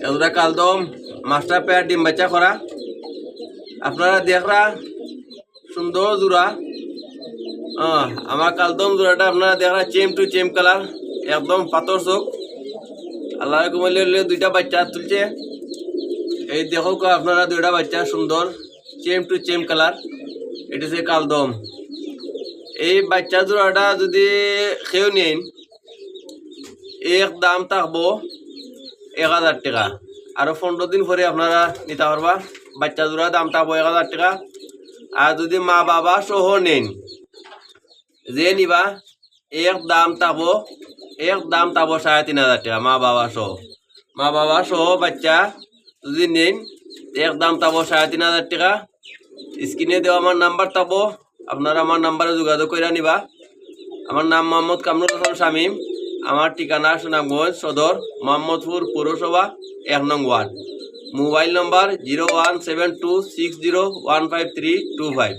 এগুলা কালদম master pair ডিম বাচ্চা করা। আপনারা দেখরা সুন্দর জোড়া। আমার কালদম জোড়াটা আপনারা দেখরা চেম টু চেম কালার, একদম পাথর চোখ। আল্লাহ কুমাইলে দুইটা বাচ্চা তুলছে। এই দেখো আপনারা দুইটা বাচ্চা সুন্দর চেম টু চেম কালার। এটা হচ্ছে কালদম। এই বাচ্চা জোড়াটা যদি কেউ নেন, এক দাম থাকবো 1000 টাকা। আরো 15 দিন পরে আপনারা নিতে পারবা। বাচ্চা জোড়া দাম থাকবো 1000 টাকা। আর যদি মা বাবা সহ নেন, যে নিবা এক দাম থাকবো 3500 টাকা। মা বাবা সহ বাচ্চা যদি নেন এক দাম থাকবো 3500 টাকা। স্ক্রিনে দেওয়া আমার নাম্বার থাকবো, আপনারা আমার নাম্বারে যোগাযোগ করে নিবা। আমার নাম মোহাম্মদ কামরুল হাসান শামীম। আমার ঠিকানা সুনামগঞ্জ সদর, মোহাম্মদপুর পৌরসভা 1 নং ওয়ার্ড। মোবাইল নম্বর 01726015325।